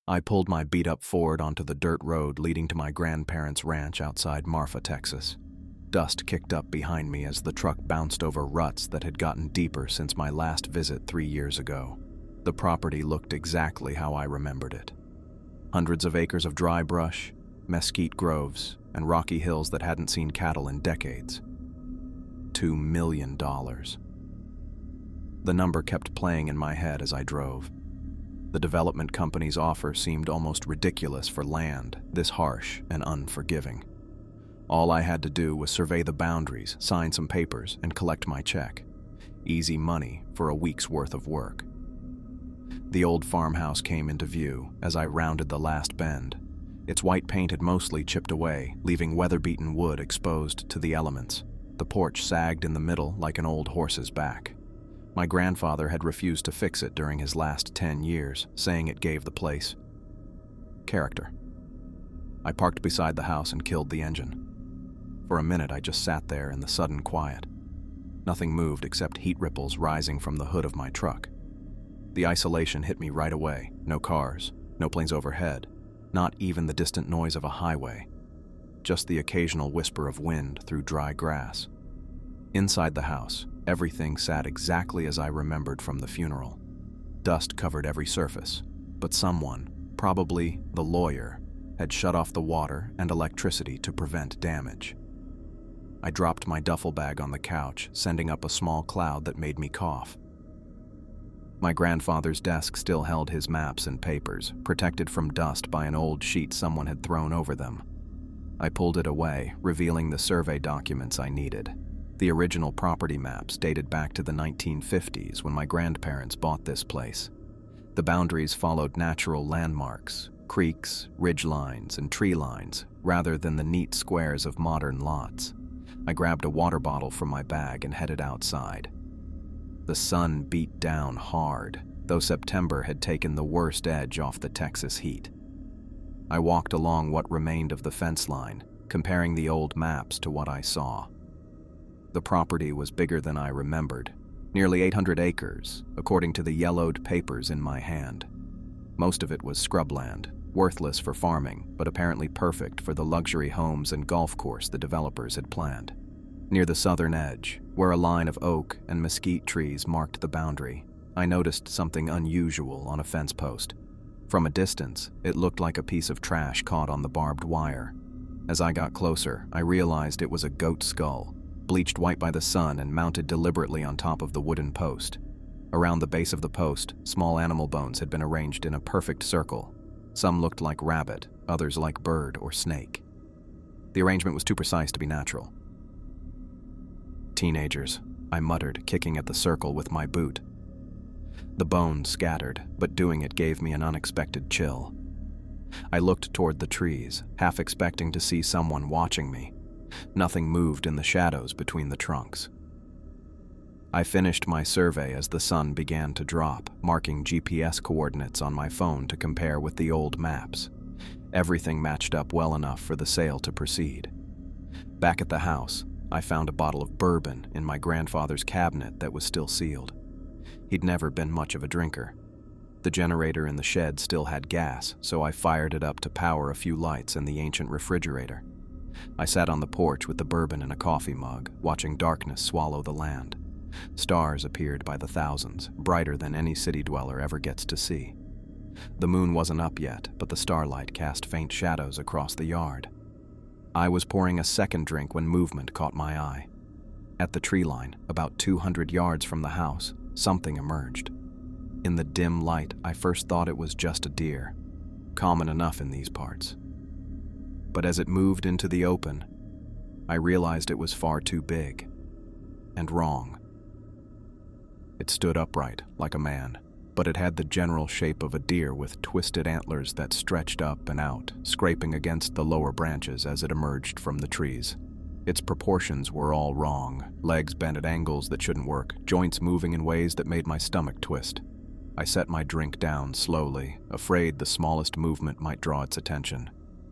I pulled my beat-up Ford onto the dirt road leading to my grandparents' ranch outside Marfa, Texas. Dust kicked up behind me as the truck bounced over ruts that had gotten deeper since my last visit 3 years ago. The property looked exactly how I remembered it. Hundreds of acres of dry brush, mesquite groves, and rocky hills that hadn't seen cattle in decades. $2 million. The number kept playing in my head as I drove. The development company's offer seemed almost ridiculous for land this harsh and unforgiving. All I had to do was survey the boundaries, sign some papers, and collect my check. Easy money for a week's worth of work. The old farmhouse came into view as I rounded the last bend. Its white paint had mostly chipped away, leaving weather-beaten wood exposed to the elements. The porch sagged in the middle like an old horse's back. My grandfather had refused to fix it during his last 10 years, saying it gave the place character. I parked beside the house and killed the engine. For a minute, I just sat there in the sudden quiet. Nothing moved except heat ripples rising from the hood of my truck. The isolation hit me right away. No cars, no planes overhead, not even the distant noise of a highway. Just the occasional whisper of wind through dry grass. Inside the house, everything sat exactly as I remembered from the funeral. Dust covered every surface, but someone, probably the lawyer, had shut off the water and electricity to prevent damage. I dropped my duffel bag on the couch, sending up a small cloud that made me cough. My grandfather's desk still held his maps and papers, protected from dust by an old sheet someone had thrown over them. I pulled it away, revealing the survey documents I needed. The original property maps dated back to the 1950s when my grandparents bought this place. The boundaries followed natural landmarks, creeks, ridge lines, and tree lines, rather than the neat squares of modern lots. I grabbed a water bottle from my bag and headed outside. The sun beat down hard, though September had taken the worst edge off the Texas heat. I walked along what remained of the fence line, comparing the old maps to what I saw. The property was bigger than I remembered, nearly 800 acres, according to the yellowed papers in my hand. Most of it was scrubland, worthless for farming, but apparently perfect for the luxury homes and golf course the developers had planned. Near the southern edge, where a line of oak and mesquite trees marked the boundary, I noticed something unusual on a fence post. From a distance, it looked like a piece of trash caught on the barbed wire. As I got closer, I realized it was a goat skull, bleached white by the sun and mounted deliberately on top of the wooden post. Around the base of the post, small animal bones had been arranged in a perfect circle. Some looked like rabbit, others like bird or snake. The arrangement was too precise to be natural. Teenagers, I muttered, kicking at the circle with my boot. The bones scattered, but doing it gave me an unexpected chill. I looked toward the trees, half expecting to see someone watching me. Nothing moved in the shadows between the trunks. I finished my survey as the sun began to drop, marking GPS coordinates on my phone to compare with the old maps. Everything matched up well enough for the sale to proceed. Back at the house, I found a bottle of bourbon in my grandfather's cabinet that was still sealed. He'd never been much of a drinker. The generator in the shed still had gas, so I fired it up to power a few lights and the ancient refrigerator. I sat on the porch with the bourbon in a coffee mug, watching darkness swallow the land. Stars appeared by the thousands, brighter than any city dweller ever gets to see. The moon wasn't up yet, but the starlight cast faint shadows across the yard. I was pouring a second drink when movement caught my eye. At the tree line, about 200 yards from the house, something emerged. In the dim light, I first thought it was just a deer, common enough in these parts. But as it moved into the open, I realized it was far too big and wrong. It stood upright, like a man, but it had the general shape of a deer with twisted antlers that stretched up and out, scraping against the lower branches as it emerged from the trees. Its proportions were all wrong, legs bent at angles that shouldn't work, joints moving in ways that made my stomach twist. I set my drink down slowly, afraid the smallest movement might draw its attention.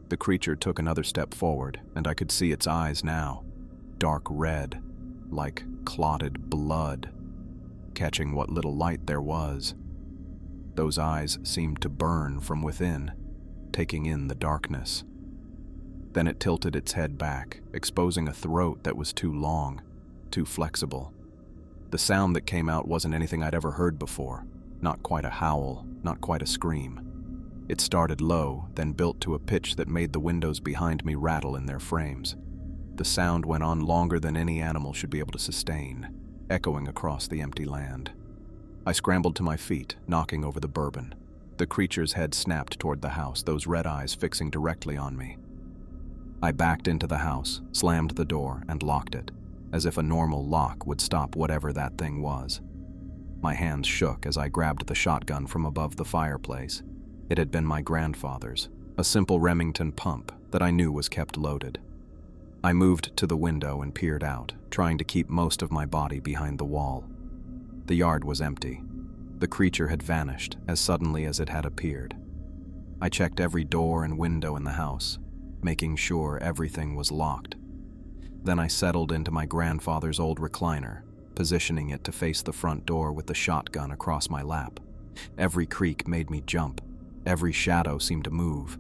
The creature took another step forward, and I could see its eyes now, dark red, like clotted blood, catching what little light there was. Those eyes seemed to burn from within, taking in the darkness. Then it tilted its head back, exposing a throat that was too long, too flexible. The sound that came out wasn't anything I'd ever heard before. Not quite a howl, not quite a scream. It started low, then built to a pitch that made the windows behind me rattle in their frames. The sound went on longer than any animal should be able to sustain, echoing across the empty land. I scrambled to my feet, knocking over the bourbon. The creature's head snapped toward the house, those red eyes fixing directly on me. I backed into the house, slammed the door, and locked it, as if a normal lock would stop whatever that thing was. My hands shook as I grabbed the shotgun from above the fireplace. It had been my grandfather's, a simple Remington pump that I knew was kept loaded. I moved to the window and peered out, trying to keep most of my body behind the wall. The yard was empty. The creature had vanished as suddenly as it had appeared. I checked every door and window in the house, making sure everything was locked. Then I settled into my grandfather's old recliner, positioning it to face the front door with the shotgun across my lap. Every creak made me jump. Every shadow seemed to move.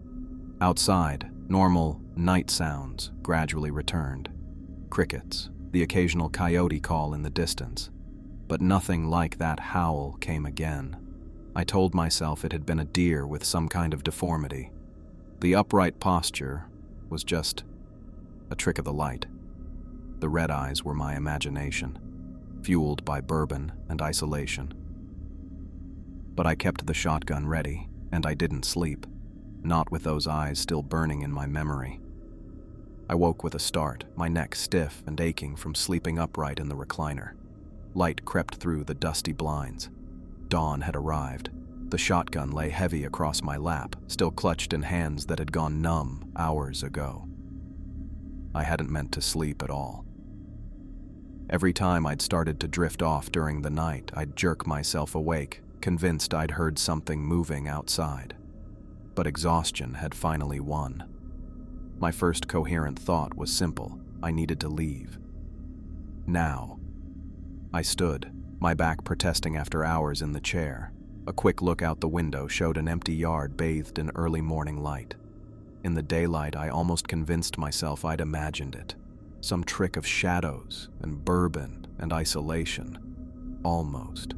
Outside, normal night sounds gradually returned. Crickets, the occasional coyote call in the distance. But nothing like that howl came again. I told myself it had been a deer with some kind of deformity. The upright posture was just a trick of the light. The red eyes were my imagination, fueled by bourbon and isolation. But I kept the shotgun ready, and I didn't sleep, not with those eyes still burning in my memory. I woke with a start, my neck stiff and aching from sleeping upright in the recliner. Light crept through the dusty blinds. Dawn had arrived. The shotgun lay heavy across my lap, still clutched in hands that had gone numb hours ago. I hadn't meant to sleep at all. Every time I'd started to drift off during the night, I'd jerk myself awake, convinced I'd heard something moving outside. But exhaustion had finally won. My first coherent thought was simple: I needed to leave. Now. I stood, my back protesting after hours in the chair. A quick look out the window showed an empty yard bathed in early morning light. In the daylight, I almost convinced myself I'd imagined it. Some trick of shadows and bourbon and isolation. Almost.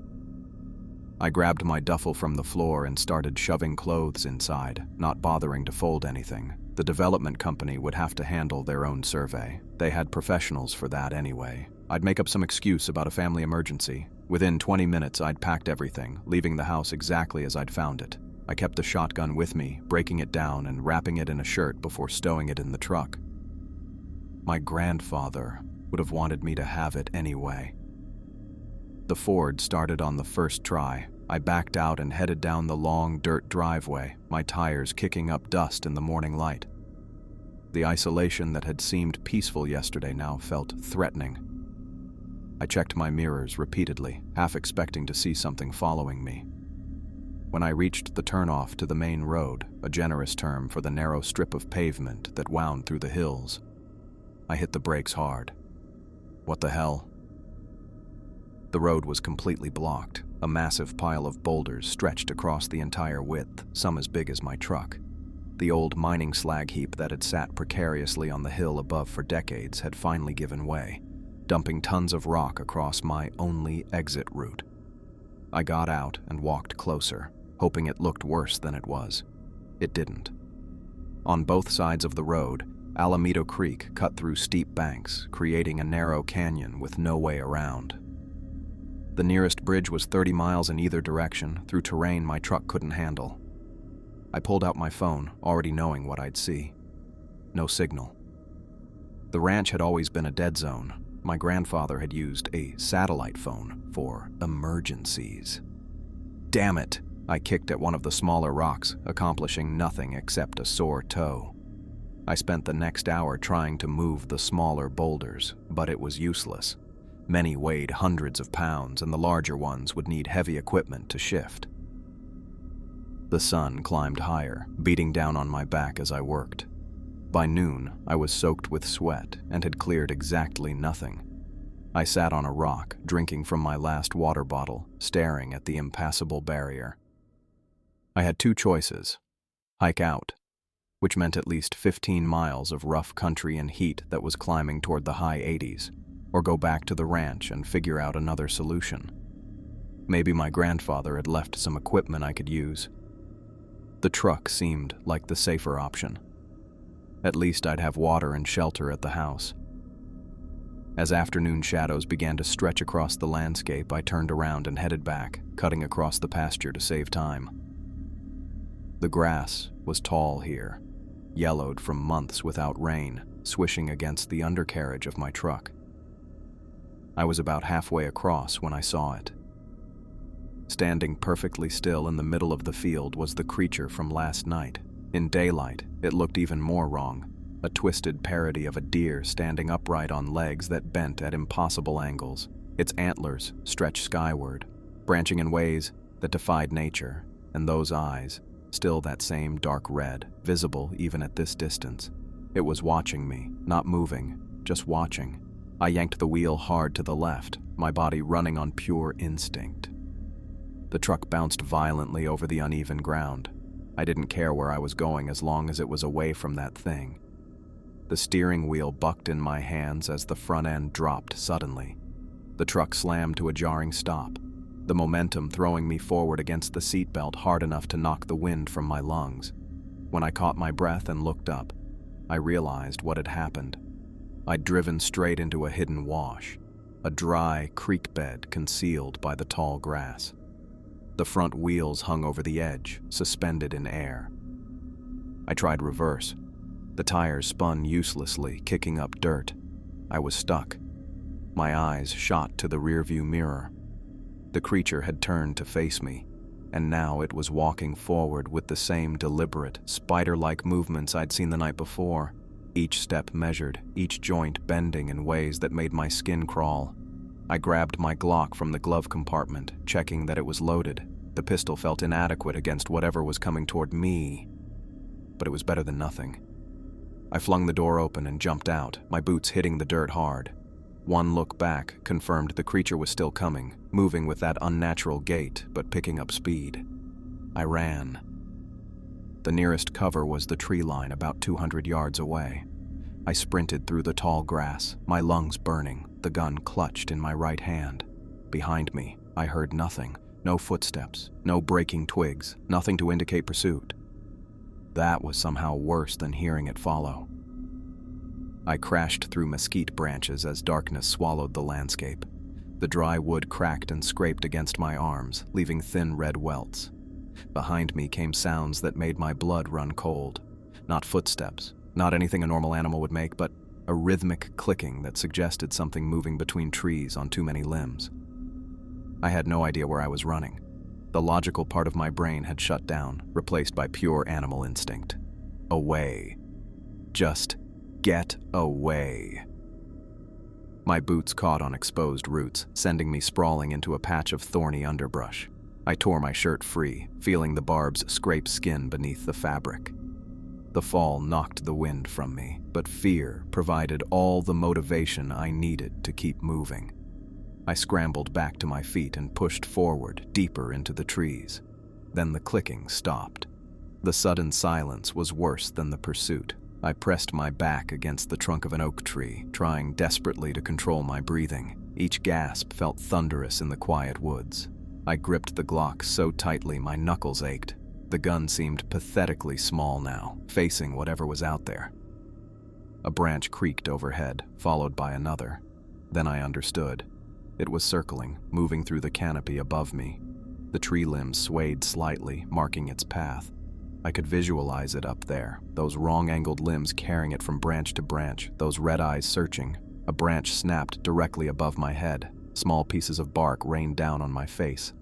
I grabbed my duffel from the floor and started shoving clothes inside, not bothering to fold anything. The development company would have to handle their own survey. They had professionals for that anyway. I'd make up some excuse about a family emergency. Within 20 minutes, I'd packed everything, leaving the house exactly as I'd found it. I kept the shotgun with me, breaking it down and wrapping it in a shirt before stowing it in the truck. My grandfather would have wanted me to have it anyway. The Ford started on the first try. I backed out and headed down the long dirt driveway, my tires kicking up dust in the morning light. The isolation that had seemed peaceful yesterday now felt threatening. I checked my mirrors repeatedly, half expecting to see something following me. When I reached the turnoff to the main road, a generous term for the narrow strip of pavement that wound through the hills, I hit the brakes hard. What the hell? The road was completely blocked. A massive pile of boulders stretched across the entire width, some as big as my truck. The old mining slag heap that had sat precariously on the hill above for decades had finally given way, dumping tons of rock across my only exit route. I got out and walked closer, hoping it looked worse than it was. It didn't. On both sides of the road, Alameda Creek cut through steep banks, creating a narrow canyon with no way around. The nearest bridge was 30 miles in either direction, through terrain my truck couldn't handle. I pulled out my phone, already knowing what I'd see. No signal. The ranch had always been a dead zone. My grandfather had used a satellite phone for emergencies. Damn it! I kicked at one of the smaller rocks, accomplishing nothing except a sore toe. I spent the next hour trying to move the smaller boulders, but it was useless. Many weighed hundreds of pounds, and the larger ones would need heavy equipment to shift. The sun climbed higher, beating down on my back as I worked. By noon, I was soaked with sweat and had cleared exactly nothing. I sat on a rock, drinking from my last water bottle, staring at the impassable barrier. I had two choices: hike out, which meant at least 15 miles of rough country and heat that was climbing toward the high 80s, or go back to the ranch and figure out another solution. Maybe my grandfather had left some equipment I could use. The truck seemed like the safer option. At least I'd have water and shelter at the house. As afternoon shadows began to stretch across the landscape, I turned around and headed back, cutting across the pasture to save time. The grass was tall here, yellowed from months without rain, swishing against the undercarriage of my truck. I was about halfway across when I saw it. Standing perfectly still in the middle of the field was the creature from last night. In daylight, it looked even more wrong, a twisted parody of a deer standing upright on legs that bent at impossible angles. Its antlers stretched skyward, branching in ways that defied nature, and those eyes, still that same dark red, visible even at this distance. It was watching me, not moving, just watching. I yanked the wheel hard to the left, my body running on pure instinct. The truck bounced violently over the uneven ground. I didn't care where I was going as long as it was away from that thing. The steering wheel bucked in my hands as the front end dropped suddenly. The truck slammed to a jarring stop, the momentum throwing me forward against the seatbelt hard enough to knock the wind from my lungs. When I caught my breath and looked up, I realized what had happened. I'd driven straight into a hidden wash, a dry creek bed concealed by the tall grass. The front wheels hung over the edge, suspended in air. I tried reverse. The tires spun uselessly, kicking up dirt. I was stuck. My eyes shot to the rearview mirror. The creature had turned to face me, and now it was walking forward with the same deliberate, spider-like movements I'd seen the night before, each step measured, each joint bending in ways that made my skin crawl. I grabbed my Glock from the glove compartment, checking that it was loaded. The pistol felt inadequate against whatever was coming toward me, but it was better than nothing. I flung the door open and jumped out, my boots hitting the dirt hard. One look back confirmed the creature was still coming, moving with that unnatural gait, but picking up speed. I ran. The nearest cover was the tree line about 200 yards away. I sprinted through the tall grass, my lungs burning, the gun clutched in my right hand. Behind me, I heard nothing. No footsteps, no breaking twigs, nothing to indicate pursuit. That was somehow worse than hearing it follow. I crashed through mesquite branches as darkness swallowed the landscape. The dry wood cracked and scraped against my arms, leaving thin red welts. Behind me came sounds that made my blood run cold. Not footsteps, not anything a normal animal would make, but a rhythmic clicking that suggested something moving between trees on too many limbs. I had no idea where I was running. The logical part of my brain had shut down, replaced by pure animal instinct. Away. Just get away. My boots caught on exposed roots, sending me sprawling into a patch of thorny underbrush. I tore my shirt free, feeling the barbs scrape skin beneath the fabric. The fall knocked the wind from me, but fear provided all the motivation I needed to keep moving. I scrambled back to my feet and pushed forward, deeper into the trees. Then the clicking stopped. The sudden silence was worse than the pursuit. I pressed my back against the trunk of an oak tree, trying desperately to control my breathing. Each gasp felt thunderous in the quiet woods. I gripped the Glock so tightly my knuckles ached. The gun seemed pathetically small now, facing whatever was out there. A branch creaked overhead, followed by another. Then I understood. It was circling, moving through the canopy above me. The tree limbs swayed slightly, marking its path. I could visualize it up there, those wrong-angled limbs carrying it from branch to branch, those red eyes searching. A branch snapped directly above my head. Small pieces of bark rained down on my face.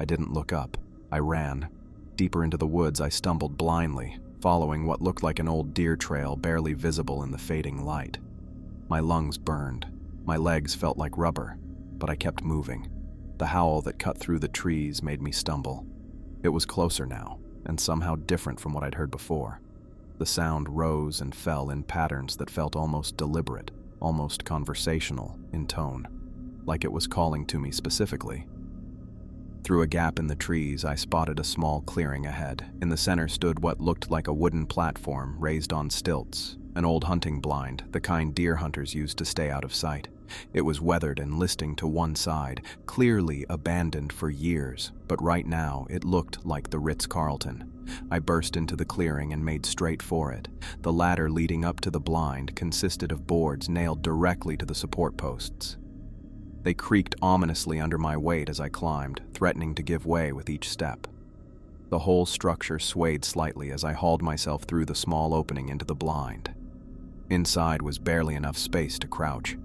I didn't look up. I ran. Deeper into the woods, I stumbled blindly, following what looked like an old deer trail barely visible in the fading light. My lungs burned. My legs felt like rubber, but I kept moving. The howl that cut through the trees made me stumble. It was closer now, and somehow different from what I'd heard before. The sound rose and fell in patterns that felt almost deliberate, almost conversational in tone, like it was calling to me specifically. Through a gap in the trees, I spotted a small clearing ahead. In the center stood what looked like a wooden platform raised on stilts, an old hunting blind, the kind deer hunters used to stay out of sight. It was weathered and listing to one side, clearly abandoned for years, but right now it looked like the Ritz-Carlton. I burst into the clearing and made straight for it. The ladder leading up to the blind consisted of boards nailed directly to the support posts. They creaked ominously under my weight as I climbed, threatening to give way with each step. The whole structure swayed slightly as I hauled myself through the small opening into the blind. Inside was barely enough space to crouch.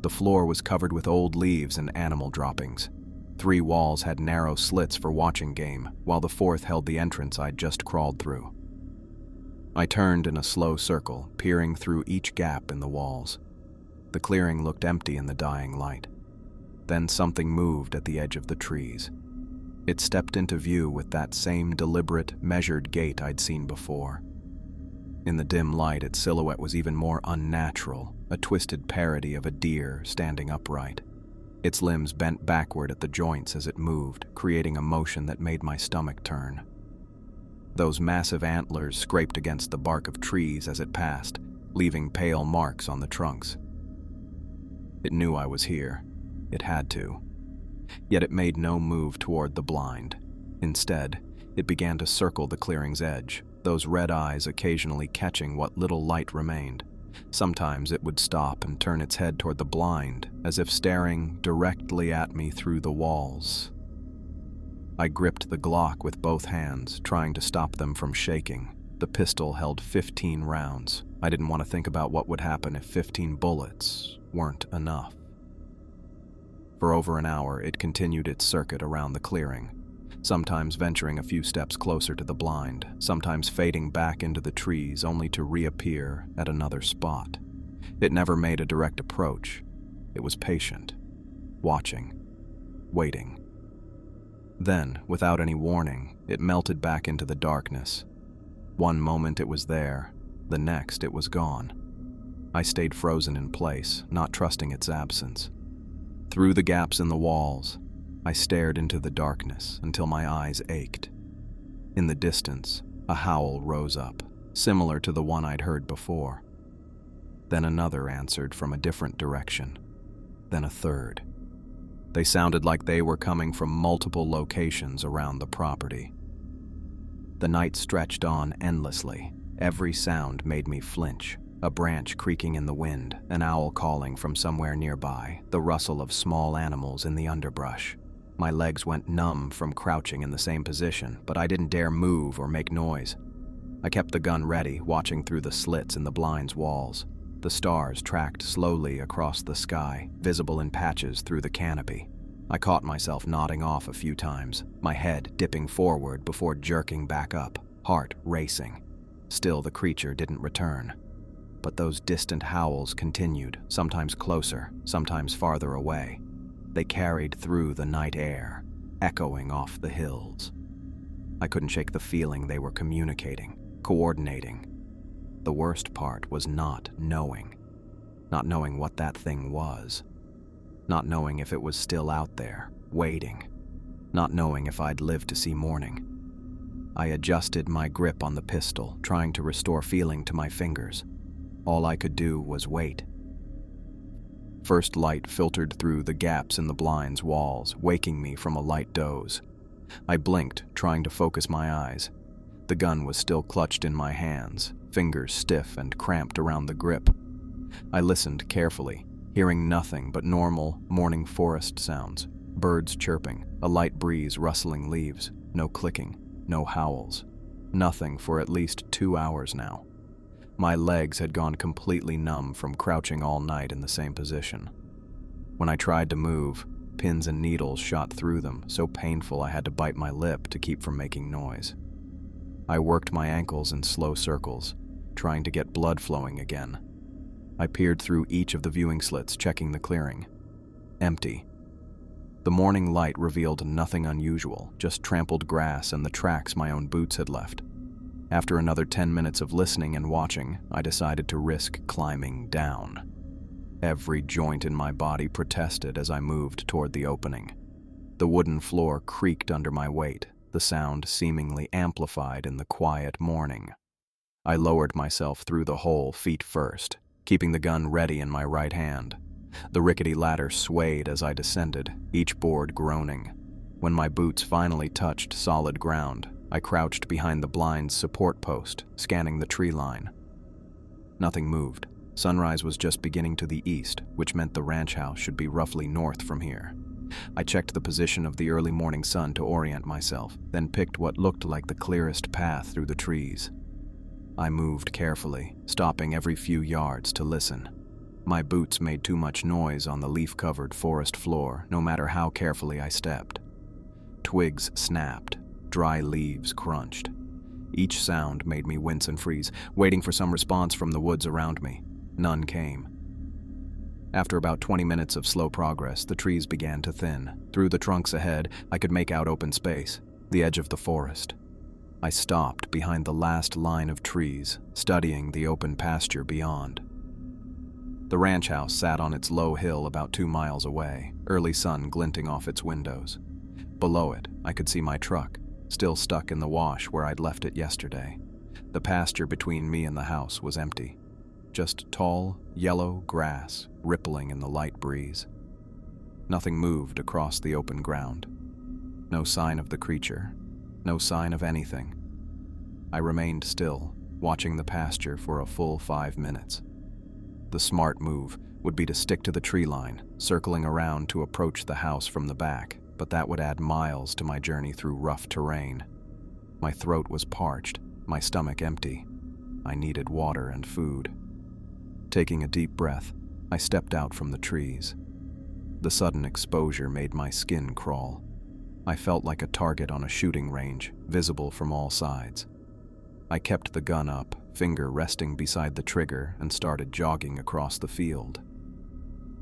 The floor was covered with old leaves and animal droppings. 3 walls had narrow slits for watching game, while the 4th held the entrance I'd just crawled through. I turned in a slow circle, peering through each gap in the walls. The clearing looked empty in the dying light. Then something moved at the edge of the trees. It stepped into view with that same deliberate, measured gait I'd seen before. In the dim light, its silhouette was even more unnatural, a twisted parody of a deer standing upright. Its limbs bent backward at the joints as it moved, creating a motion that made my stomach turn. Those massive antlers scraped against the bark of trees as it passed, leaving pale marks on the trunks. It knew I was here. It had to. Yet it made no move toward the blind. Instead, it began to circle the clearing's edge, those red eyes occasionally catching what little light remained. Sometimes it would stop and turn its head toward the blind, as if staring directly at me through the walls. I gripped the Glock with both hands, trying to stop them from shaking. The pistol held 15 rounds. I didn't want to think about what would happen if 15 bullets weren't enough. For over an hour, it continued its circuit around the clearing, sometimes venturing a few steps closer to the blind, sometimes fading back into the trees only to reappear at another spot. It never made a direct approach. It was patient, watching, waiting. Then, without any warning, it melted back into the darkness. One moment it was there, the next it was gone. I stayed frozen in place, not trusting its absence. Through the gaps in the walls, I stared into the darkness until my eyes ached. In the distance, a howl rose up, similar to the one I'd heard before. Then another answered from a different direction. Then a third. They sounded like they were coming from multiple locations around the property. The night stretched on endlessly. Every sound made me flinch. A branch creaking in the wind, an owl calling from somewhere nearby, the rustle of small animals in the underbrush. My legs went numb from crouching in the same position, but I didn't dare move or make noise. I kept the gun ready, watching through the slits in the blind's walls. The stars tracked slowly across the sky, visible in patches through the canopy. I caught myself nodding off a few times, my head dipping forward before jerking back up, heart racing. Still, the creature didn't return. But those distant howls continued, sometimes closer, sometimes farther away. They carried through the night air, echoing off the hills. I couldn't shake the feeling they were communicating, coordinating. The worst part was not knowing what that thing was. Not knowing if it was still out there, waiting. Not knowing if I'd live to see morning. I adjusted my grip on the pistol, trying to restore feeling to my fingers. All I could do was wait. First light filtered through the gaps in the blind's walls, waking me from a light doze. I blinked, trying to focus my eyes. The gun was still clutched in my hands, fingers stiff and cramped around the grip. I listened carefully, hearing nothing but normal morning forest sounds. Birds chirping, a light breeze rustling leaves, no clicking, no howls. Nothing for at least 2 hours now. My legs had gone completely numb from crouching all night in the same position. When I tried to move, pins and needles shot through them, so painful I had to bite my lip to keep from making noise. I worked my ankles in slow circles, trying to get blood flowing again. I peered through each of the viewing slits, checking the clearing. Empty. The morning light revealed nothing unusual, just trampled grass and the tracks my own boots had left. After another 10 minutes of listening and watching, I decided to risk climbing down. Every joint in my body protested as I moved toward the opening. The wooden floor creaked under my weight, the sound seemingly amplified in the quiet morning. I lowered myself through the hole feet first, keeping the gun ready in my right hand. The rickety ladder swayed as I descended, each board groaning. When my boots finally touched solid ground, I crouched behind the blind's support post, scanning the tree line. Nothing moved. Sunrise was just beginning to the east, which meant the ranch house should be roughly north from here. I checked the position of the early morning sun to orient myself, then picked what looked like the clearest path through the trees. I moved carefully, stopping every few yards to listen. My boots made too much noise on the leaf-covered forest floor, no matter how carefully I stepped. Twigs snapped, dry leaves crunched. Each sound made me wince and freeze, waiting for some response from the woods around me. None came. After about 20 minutes of slow progress, the trees began to thin. Through the trunks ahead, I could make out open space, the edge of the forest. I stopped behind the last line of trees, studying the open pasture beyond. The ranch house sat on its low hill about 2 miles away, early sun glinting off its windows. Below it, I could see my truck, still stuck in the wash where I'd left it yesterday. The pasture between me and the house was empty. Just tall, yellow grass rippling in the light breeze. Nothing moved across the open ground. No sign of the creature, no sign of anything. I remained still, watching the pasture for a full 5 minutes. The smart move would be to stick to the tree line, circling around to approach the house from the back, but that would add miles to my journey through rough terrain. My throat was parched, my stomach empty. I needed water and food. Taking a deep breath, I stepped out from the trees. The sudden exposure made my skin crawl. I felt like a target on a shooting range, visible from all sides. I kept the gun up, finger resting beside the trigger, and started jogging across the field.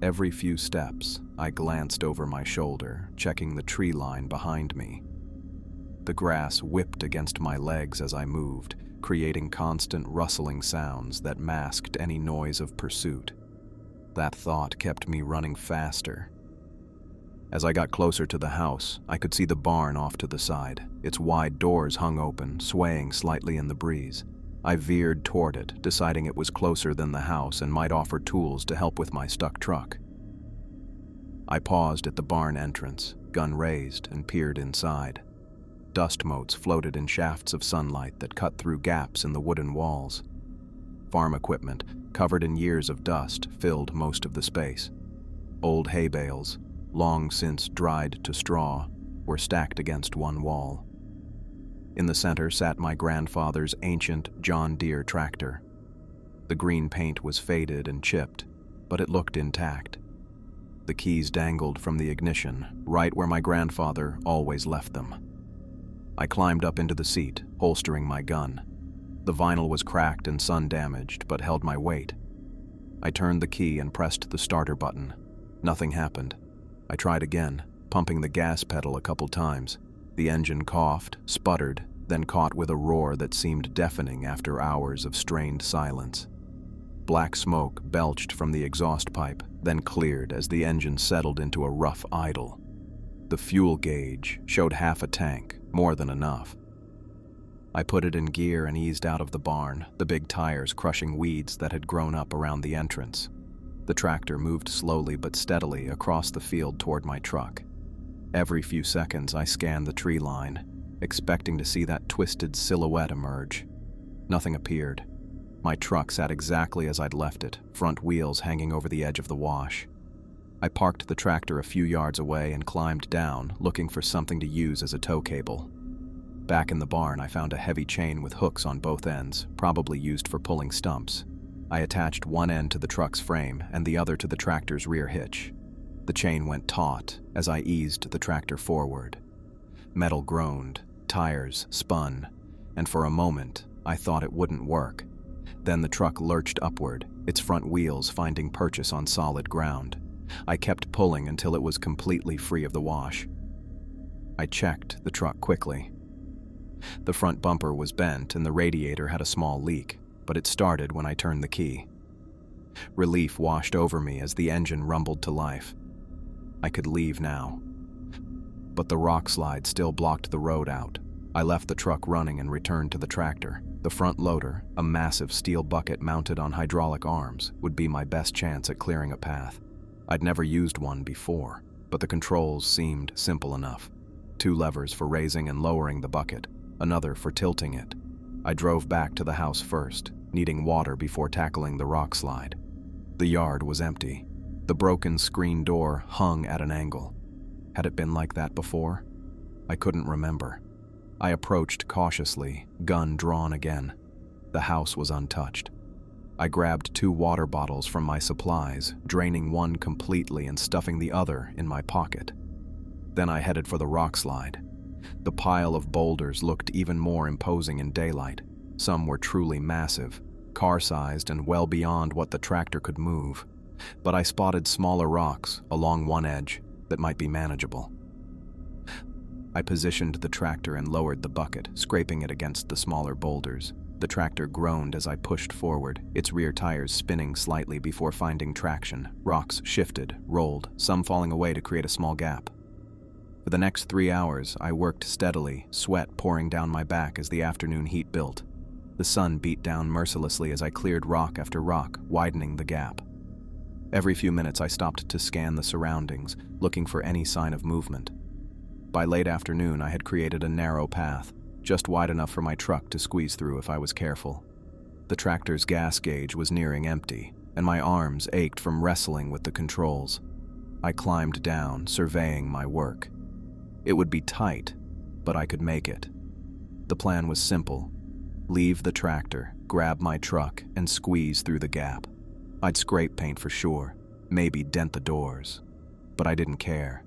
Every few steps, I glanced over my shoulder, checking the tree line behind me. The grass whipped against my legs as I moved, creating constant rustling sounds that masked any noise of pursuit. That thought kept me running faster. As I got closer to the house, I could see the barn off to the side. Its wide doors hung open, swaying slightly in the breeze. I veered toward it, deciding it was closer than the house and might offer tools to help with my stuck truck. I paused at the barn entrance, gun raised, and peered inside. Dust motes floated in shafts of sunlight that cut through gaps in the wooden walls. Farm equipment, covered in years of dust, filled most of the space. Old hay bales, long since dried to straw, were stacked against one wall. In the center sat my grandfather's ancient John Deere tractor. The green paint was faded and chipped, but it looked intact. The keys dangled from the ignition, right where my grandfather always left them. I climbed up into the seat, holstering my gun. The vinyl was cracked and sun-damaged, but held my weight. I turned the key and pressed the starter button. Nothing happened. I tried again, pumping the gas pedal a couple times. The engine coughed, sputtered, then caught with a roar that seemed deafening after hours of strained silence. Black smoke belched from the exhaust pipe, then cleared as the engine settled into a rough idle. The fuel gauge showed half a tank, more than enough. I put it in gear and eased out of the barn, the big tires crushing weeds that had grown up around the entrance. The tractor moved slowly but steadily across the field toward my truck. Every few seconds I scanned the tree line, expecting to see that twisted silhouette emerge. Nothing appeared. My truck sat exactly as I'd left it, front wheels hanging over the edge of the wash. I parked the tractor a few yards away and climbed down, looking for something to use as a tow cable. Back in the barn, I found a heavy chain with hooks on both ends, probably used for pulling stumps. I attached one end to the truck's frame and the other to the tractor's rear hitch. The chain went taut as I eased the tractor forward. Metal groaned, tires spun, and for a moment, I thought it wouldn't work. Then the truck lurched upward, its front wheels finding purchase on solid ground. I kept pulling until it was completely free of the wash. I checked the truck quickly. The front bumper was bent and the radiator had a small leak, but it started when I turned the key. Relief washed over me as the engine rumbled to life. I could leave now. but the rock slide still blocked the road out. I left the truck running and returned to the tractor. The front loader, a massive steel bucket mounted on hydraulic arms, would be my best chance at clearing a path. I'd never used one before, but the controls seemed simple enough. 2 levers for raising and lowering the bucket, another for tilting it. I drove back to the house first, needing water before tackling the rock slide. The yard was empty. The broken screen door hung at an angle. Had it been like that before? I couldn't remember. I approached cautiously, gun drawn again. The house was untouched. I grabbed 2 water bottles from my supplies, draining one completely and stuffing the other in my pocket. Then I headed for the rock slide. The pile of boulders looked even more imposing in daylight. Some were truly massive, car-sized and well beyond what the tractor could move. But I spotted smaller rocks along one edge that might be manageable. I positioned the tractor and lowered the bucket, scraping it against the smaller boulders. The tractor groaned as I pushed forward, its rear tires spinning slightly before finding traction. Rocks shifted, rolled, some falling away to create a small gap. For the next 3 hours, I worked steadily, sweat pouring down my back as the afternoon heat built. The sun beat down mercilessly as I cleared rock after rock, widening the gap. Every few minutes I stopped to scan the surroundings, looking for any sign of movement. By late afternoon, I had created a narrow path, just wide enough for my truck to squeeze through if I was careful. The tractor's gas gauge was nearing empty, and my arms ached from wrestling with the controls. I climbed down, surveying my work. It would be tight, but I could make it. The plan was simple. Leave the tractor, grab my truck, and squeeze through the gap. I'd scrape paint for sure, maybe dent the doors, but I didn't care.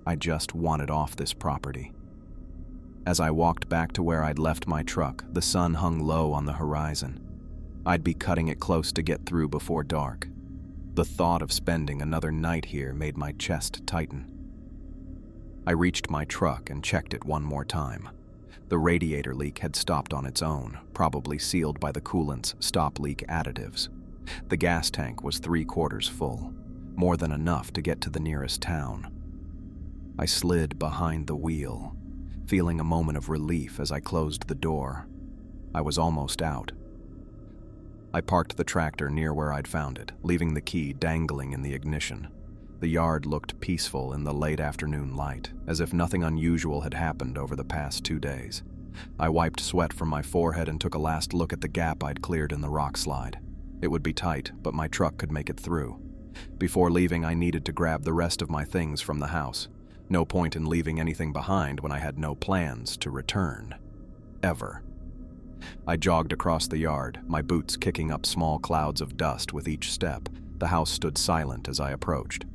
I just wanted off this property. As I walked back to where I'd left my truck, the sun hung low on the horizon. I'd be cutting it close to get through before dark. The thought of spending another night here made my chest tighten. I reached my truck and checked it one more time. The radiator leak had stopped on its own, probably sealed by the coolant's stop leak additives. The gas tank was 3/4 full, more than enough to get to the nearest town. I slid behind the wheel, feeling a moment of relief as I closed the door. I was almost out. I parked the tractor near where I'd found it, leaving the key dangling in the ignition. The yard looked peaceful in the late afternoon light, as if nothing unusual had happened over the past 2 days. I wiped sweat from my forehead and took a last look at the gap I'd cleared in the rock slide. It would be tight, but my truck could make it through. Before leaving, I needed to grab the rest of my things from the house. No point in leaving anything behind when I had no plans to return. Ever. I jogged across the yard, my boots kicking up small clouds of dust with each step. The house stood silent as I approached.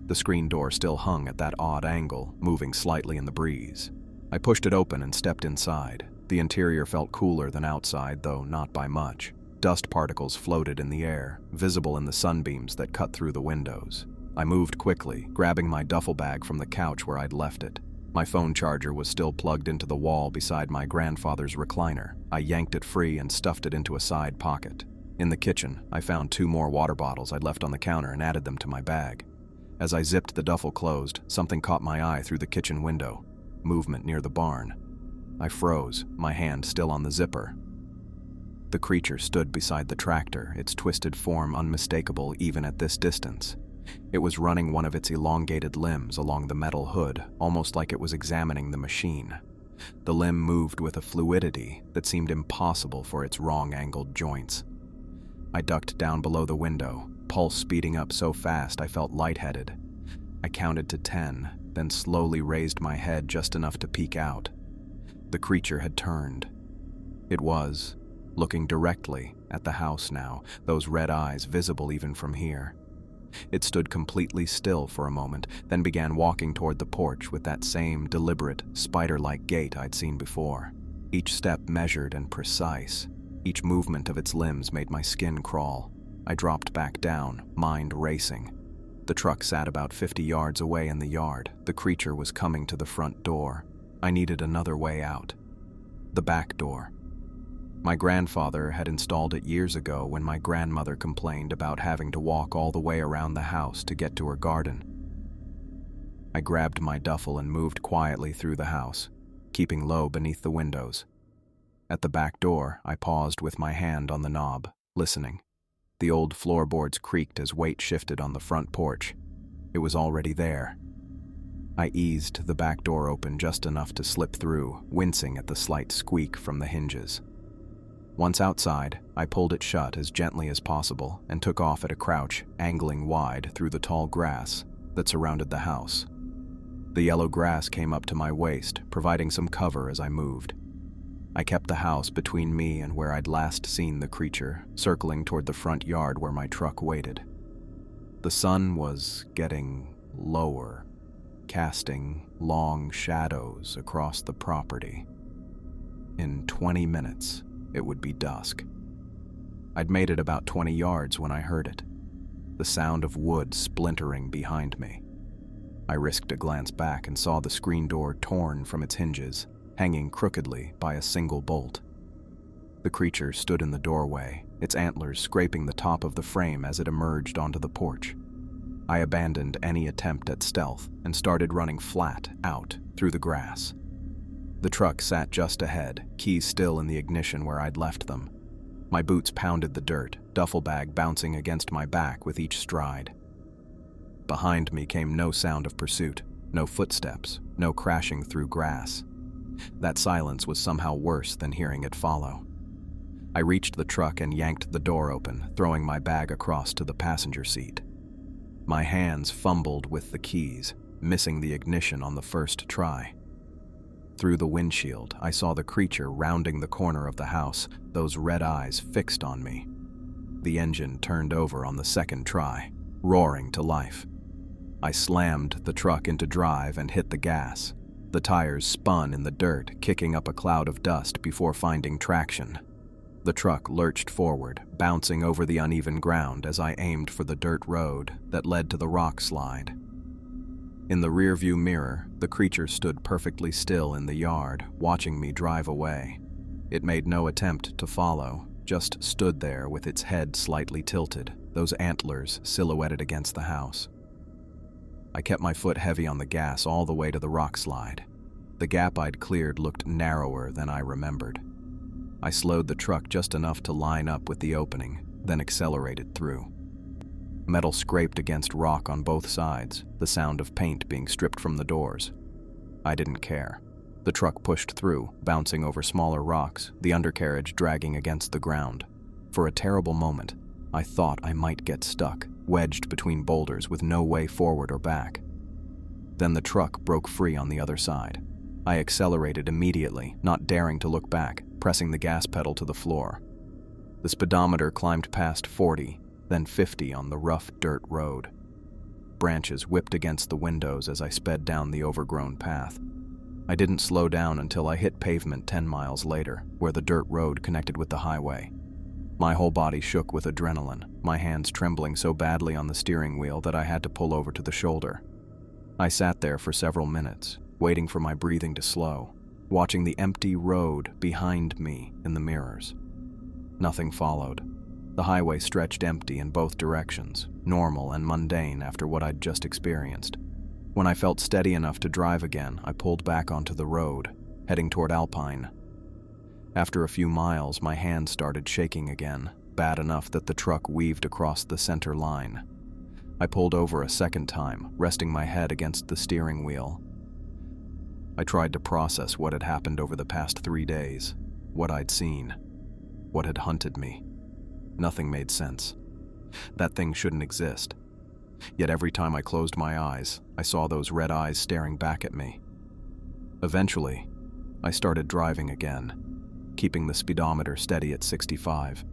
The screen door still hung at that odd angle, moving slightly in the breeze. I pushed it open and stepped inside. The interior felt cooler than outside, though not by much. Dust particles floated in the air, visible in the sunbeams that cut through the windows. I moved quickly, grabbing my duffel bag from the couch where I'd left it. My phone charger was still plugged into the wall beside my grandfather's recliner. I yanked it free and stuffed it into a side pocket. In the kitchen, I found 2 more water bottles I'd left on the counter and added them to my bag. As I zipped the duffel closed, something caught my eye through the kitchen window. Movement near the barn. I froze, my hand still on the zipper. The creature stood beside the tractor, its twisted form unmistakable even at this distance. It was running one of its elongated limbs along the metal hood, almost like it was examining the machine. The limb moved with a fluidity that seemed impossible for its wrong-angled joints. I ducked down below the window, pulse speeding up so fast I felt lightheaded. I counted to 10, then slowly raised my head just enough to peek out. The creature had turned. It was, looking directly at the house now, those red eyes visible even from here. It stood completely still for a moment, then began walking toward the porch with that same deliberate, spider-like gait I'd seen before. Each step measured and precise. Each movement of its limbs made my skin crawl. I dropped back down, mind racing. The truck sat about 50 yards away in the yard. The creature was coming to the front door. I needed another way out. The back door. My grandfather had installed it years ago when my grandmother complained about having to walk all the way around the house to get to her garden. I grabbed my duffel and moved quietly through the house, keeping low beneath the windows. At the back door, I paused with my hand on the knob, listening. The old floorboards creaked as weight shifted on the front porch. It was already there. I eased the back door open just enough to slip through, wincing at the slight squeak from the hinges. Once outside, I pulled it shut as gently as possible and took off at a crouch, angling wide through the tall grass that surrounded the house. The yellow grass came up to my waist, providing some cover as I moved. I kept the house between me and where I'd last seen the creature, circling toward the front yard where my truck waited. The sun was getting lower, casting long shadows across the property. In 20 minutes, it would be dusk. I'd made it about 20 yards when I heard it, the sound of wood splintering behind me. I risked a glance back and saw the screen door torn from its hinges, hanging crookedly by a single bolt. The creature stood in the doorway, its antlers scraping the top of the frame as it emerged onto the porch. I abandoned any attempt at stealth and started running flat out through the grass. The truck sat just ahead, keys still in the ignition where I'd left them. My boots pounded the dirt, duffel bag bouncing against my back with each stride. Behind me came no sound of pursuit, no footsteps, no crashing through grass. That silence was somehow worse than hearing it follow. I reached the truck and yanked the door open, throwing my bag across to the passenger seat. My hands fumbled with the keys, missing the ignition on the first try. Through the windshield, I saw the creature rounding the corner of the house, those red eyes fixed on me. The engine turned over on the second try, roaring to life. I slammed the truck into drive and hit the gas. The tires spun in the dirt, kicking up a cloud of dust before finding traction. The truck lurched forward, bouncing over the uneven ground as I aimed for the dirt road that led to the rock slide. In the rearview mirror, the creature stood perfectly still in the yard, watching me drive away. It made no attempt to follow, just stood there with its head slightly tilted, those antlers silhouetted against the house. I kept my foot heavy on the gas all the way to the rock slide. The gap I'd cleared looked narrower than I remembered. I slowed the truck just enough to line up with the opening, then accelerated through. Metal scraped against rock on both sides, the sound of paint being stripped from the doors. I didn't care. The truck pushed through, bouncing over smaller rocks, the undercarriage dragging against the ground. For a terrible moment, I thought I might get stuck, wedged between boulders with no way forward or back. Then the truck broke free on the other side. I accelerated immediately, not daring to look back, pressing the gas pedal to the floor. The speedometer climbed past 40, then 50 on the rough dirt road. Branches whipped against the windows as I sped down the overgrown path. I didn't slow down until I hit pavement 10 miles later, where the dirt road connected with the highway. My whole body shook with adrenaline, my hands trembling so badly on the steering wheel that I had to pull over to the shoulder. I sat there for several minutes, waiting for my breathing to slow, watching the empty road behind me in the mirrors. Nothing followed. The highway stretched empty in both directions, normal and mundane after what I'd just experienced. When I felt steady enough to drive again, I pulled back onto the road, heading toward Alpine. After a few miles, my hands started shaking again, bad enough that the truck weaved across the center line. I pulled over a second time, resting my head against the steering wheel. I tried to process what had happened over the past 3 days, what I'd seen, what had hunted me. Nothing made sense. That thing shouldn't exist. Yet every time I closed my eyes, I saw those red eyes staring back at me. Eventually, I started driving again, keeping the speedometer steady at 65.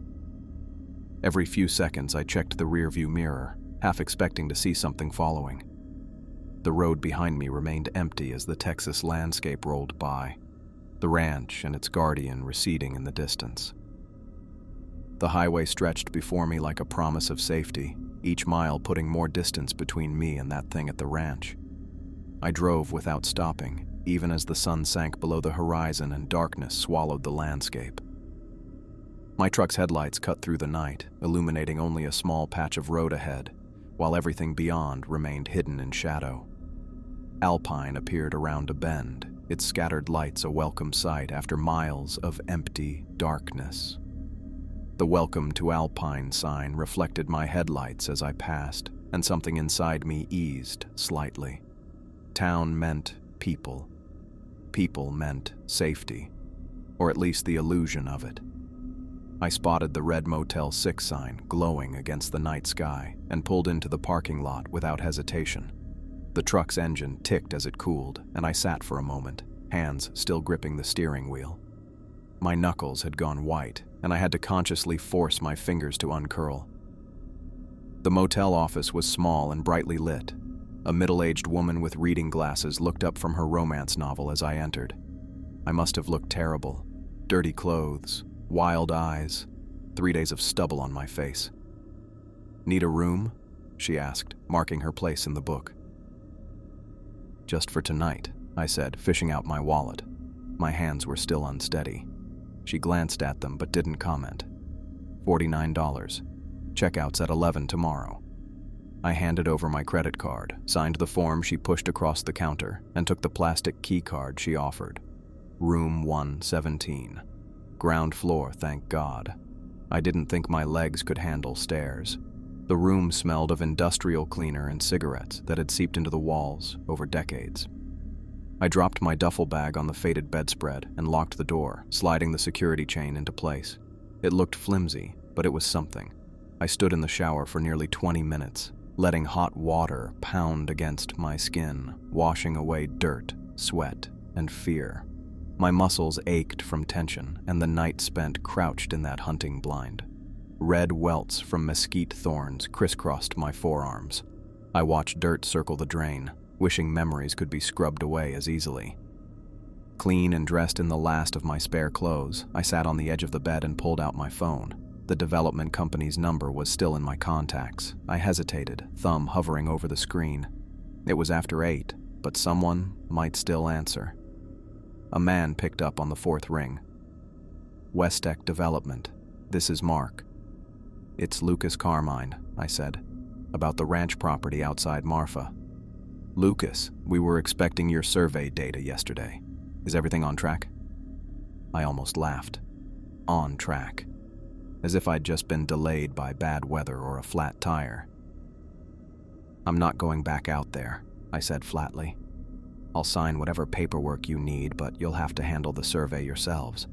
Every few seconds, I checked the rearview mirror, half expecting to see something following. The road behind me remained empty as the Texas landscape rolled by, the ranch and its guardian receding in the distance. The highway stretched before me like a promise of safety, each mile putting more distance between me and that thing at the ranch. I drove without stopping, even as the sun sank below the horizon and darkness swallowed the landscape. My truck's headlights cut through the night, illuminating only a small patch of road ahead, while everything beyond remained hidden in shadow. Alpine appeared around a bend, its scattered lights a welcome sight after miles of empty darkness. The "Welcome to Alpine" sign reflected my headlights as I passed, and something inside me eased slightly. Town meant people. People meant safety, or at least the illusion of it. I spotted the red Motel 6 sign glowing against the night sky and pulled into the parking lot without hesitation. The truck's engine ticked as it cooled, and I sat for a moment, hands still gripping the steering wheel. My knuckles had gone white, and I had to consciously force my fingers to uncurl. The motel office was small and brightly lit. A middle-aged woman with reading glasses looked up from her romance novel as I entered. I must have looked terrible. Dirty clothes, wild eyes, 3 days of stubble on my face. "Need a room?" she asked, marking her place in the book. "Just for tonight," I said, fishing out my wallet. My hands were still unsteady. She glanced at them but didn't comment. $49. Checkout's at 11 tomorrow. I handed over my credit card, signed the form she pushed across the counter, and took the plastic key card she offered. Room 117. Ground floor, thank God. I didn't think my legs could handle stairs. The room smelled of industrial cleaner and cigarettes that had seeped into the walls over decades. I dropped my duffel bag on the faded bedspread and locked the door, sliding the security chain into place. It looked flimsy, but it was something. I stood in the shower for nearly 20 minutes, letting hot water pound against my skin, washing away dirt, sweat, and fear. My muscles ached from tension, and the night spent crouched in that hunting blind. Red welts from mesquite thorns crisscrossed my forearms. I watched dirt circle the drain, wishing memories could be scrubbed away as easily. Clean and dressed in the last of my spare clothes, I sat on the edge of the bed and pulled out my phone. The development company's number was still in my contacts. I hesitated, thumb hovering over the screen. It was after 8, but someone might still answer. A man picked up on the 4th ring. "Westec Development. This is Mark." "It's Lucas Carmine," I said, "about the ranch property outside Marfa." "Lucas, we were expecting your survey data yesterday. Is everything on track?" I almost laughed. On track. As if I'd just been delayed by bad weather or a flat tire. "I'm not going back out there," I said flatly. "I'll sign whatever paperwork you need, but you'll have to handle the survey yourselves."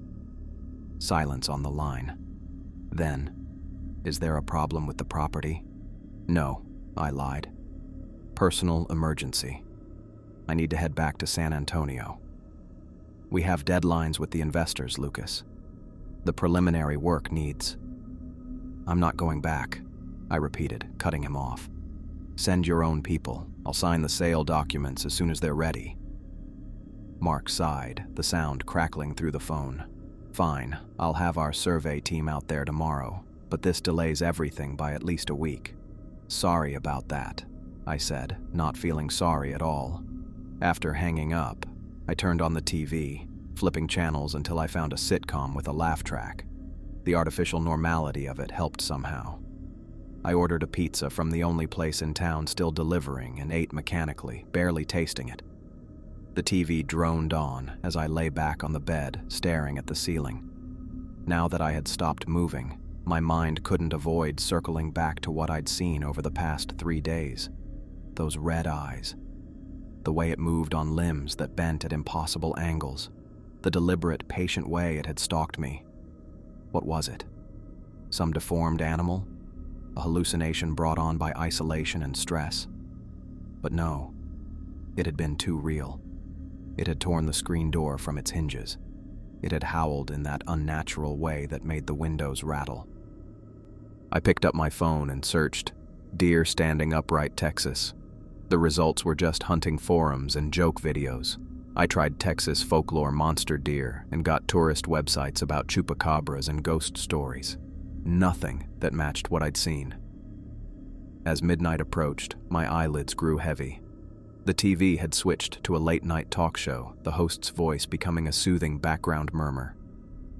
Silence on the line. Then, "Is there a problem with the property?" "No," I lied. "Personal emergency. I need to head back to San Antonio. We have deadlines with the investors, Lucas. The preliminary work needs—" "I'm not going back," I repeated, cutting him off. "Send your own people. I'll sign the sale documents as soon as they're ready." Mark sighed, the sound crackling through the phone. "Fine, I'll have our survey team out there tomorrow, but this delays everything by at least a week." "Sorry about that," I said, not feeling sorry at all. After hanging up, I turned on the TV, flipping channels until I found a sitcom with a laugh track. The artificial normality of it helped somehow. I ordered a pizza from the only place in town still delivering and ate mechanically, barely tasting it. The TV droned on as I lay back on the bed, staring at the ceiling. Now that I had stopped moving, my mind couldn't avoid circling back to what I'd seen over the past 3 days. Those red eyes. The way it moved on limbs that bent at impossible angles. The deliberate, patient way it had stalked me. What was it? Some deformed animal? A hallucination brought on by isolation and stress? But no, it had been too real. It had torn the screen door from its hinges. It had howled in that unnatural way that made the windows rattle. I picked up my phone and searched "deer standing upright Texas." The results were just hunting forums and joke videos. I tried Texas folklore monster deer and got tourist websites about chupacabras and ghost stories. Nothing that matched what I'd seen. As midnight approached, my eyelids grew heavy. The TV had switched to a late-night talk show, the host's voice becoming a soothing background murmur.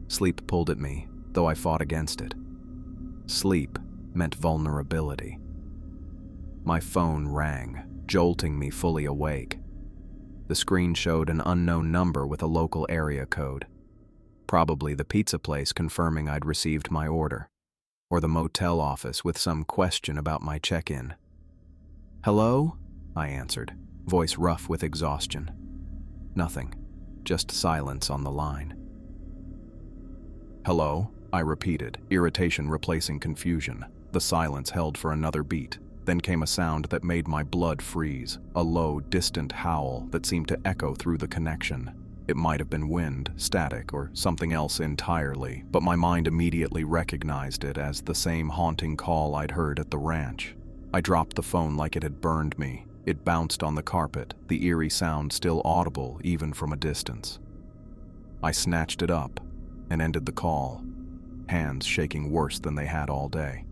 Sleep pulled at me, though I fought against it. Sleep meant vulnerability. My phone rang, jolting me fully awake. The screen showed an unknown number with a local area code. Probably the pizza place confirming I'd received my order, or the motel office with some question about my check-in. "Hello?" I answered, voice rough with exhaustion. Nothing, just silence on the line. "Hello?" I repeated, irritation replacing confusion. The silence held for another beat. Then came a sound that made my blood freeze, a low, distant howl that seemed to echo through the connection. It might have been wind, static, or something else entirely, but my mind immediately recognized it as the same haunting call I'd heard at the ranch. I dropped the phone like it had burned me. It bounced on the carpet, the eerie sound still audible even from a distance. I snatched it up and ended the call, hands shaking worse than they had all day.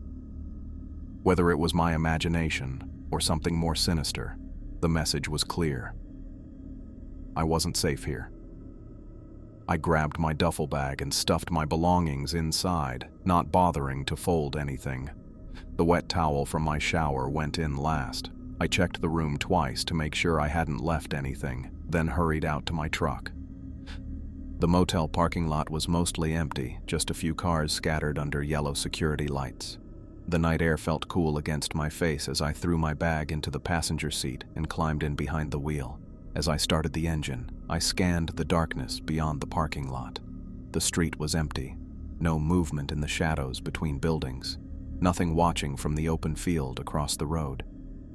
Whether it was my imagination or something more sinister, the message was clear. I wasn't safe here. I grabbed my duffel bag and stuffed my belongings inside, not bothering to fold anything. The wet towel from my shower went in last. I checked the room twice to make sure I hadn't left anything, then hurried out to my truck. The motel parking lot was mostly empty, just a few cars scattered under yellow security lights. The night air felt cool against my face as I threw my bag into the passenger seat and climbed in behind the wheel. As I started the engine, I scanned the darkness beyond the parking lot. The street was empty, no movement in the shadows between buildings, nothing watching from the open field across the road.